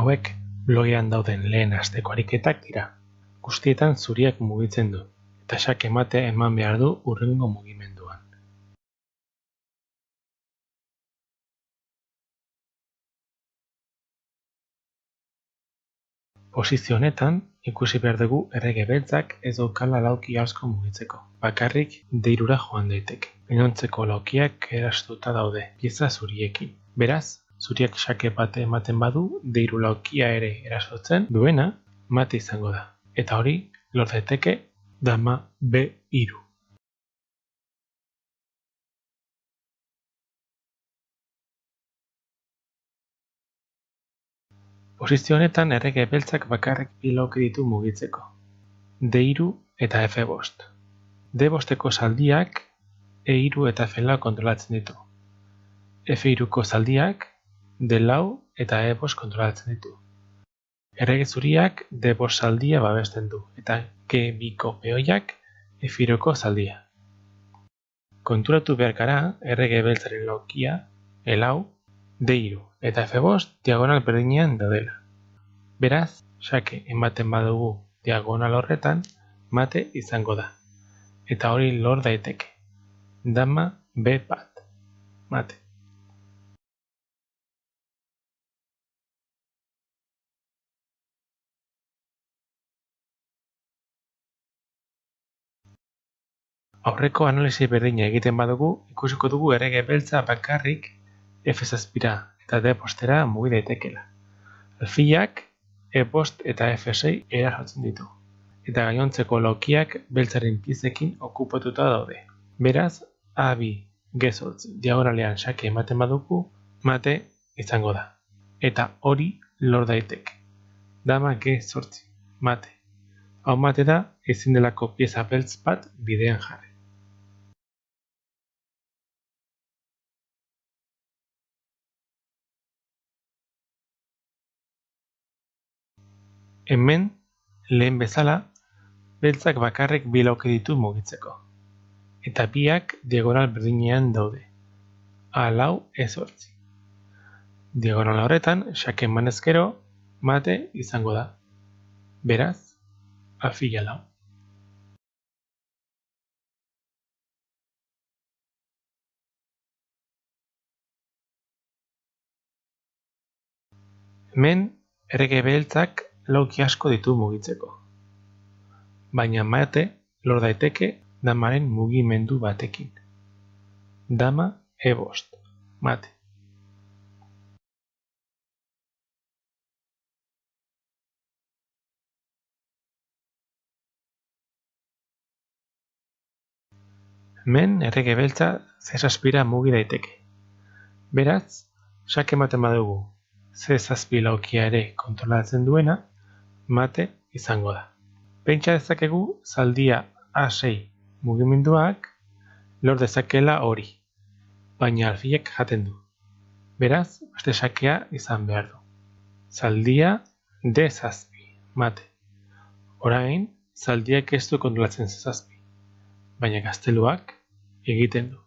Hauek blogean dauden lehen asteko ariketak dira. Guztietan zuriak mugitzen du, eta xake matea eman behar du hurrengo mugimenduan. Posizio honetan, ikusi behar dugu errege beltzak ez daukala lauki asko mugitzeko. Bakarrik deirura joan daiteke. Gainontzeko laukiak erastuta daude, pieza zuriekin. Beraz, zuriak xake bate ematen badu, deiru laukia ere erasotzen duena mate izango da. Eta hori, lor daiteke dama B3. Posizio honetan errege beltzak bakarrik bi lauki ditu mugitzeko. D3 eta F5. D5ko zaldiak E3 eta F4 kontrolatzen ditu. F3ko zaldiak D4 eta E5 kontrolatzen ditu. Errege zuriak D5 zaldia babesten du, eta G2ko peoiak F3ko zaldia. Konturatu behar gara errege beltzaren laukia, E4, D3 eta F5 diagonal berdinean daudela. Beraz, xake ematen badugu diagonal horretan, mate izango da. Eta hori lor daiteke. Dama B4. Mate. Aurreko analisi berdina egiten badugu, ikusiko dugu errege beltza bakarrik F7 eta D5 mugi daitekela. Alfilak E5 eta F6 erasotzen ditu, eta gainontzeko laukiak beltzaren piezekin okupatuta daude. Beraz, A2 G8 diagonalean xake ematen badugu, mate izango da. Eta hori lor daiteke. Dama G8, mate. Hau mate da, ezin delako pieza beltz bat bidean jarri. Hemen, lehen bezala, beltzak bakarrik bi lauki ditu mugitzeko. Eta biak diagonal berdinean daude. A4 E8. Diagonal horretan, xake emanez gero, mate izango da. Beraz, alfila 4. Hemen, errege beltzak lauki asko ditu mugitzeko. Baina mate lor daiteke damaren mugimendu batekin. Dama E5. Mate. Hemen errege beltza C7 mugi daiteke. Beraz, xake ematen badugu C7 laukia ere kontrolatzen duena, mate izango da. Pentsa dezakegu zaldia A6 mugimenduak lor dezakela hori, baina alfilek jaten du. Beraz, beste xakea izan behar du. Zaldia D7, mate. Orain, zaldiak ez du kontrolatzen C7, baina gazteluak egiten du.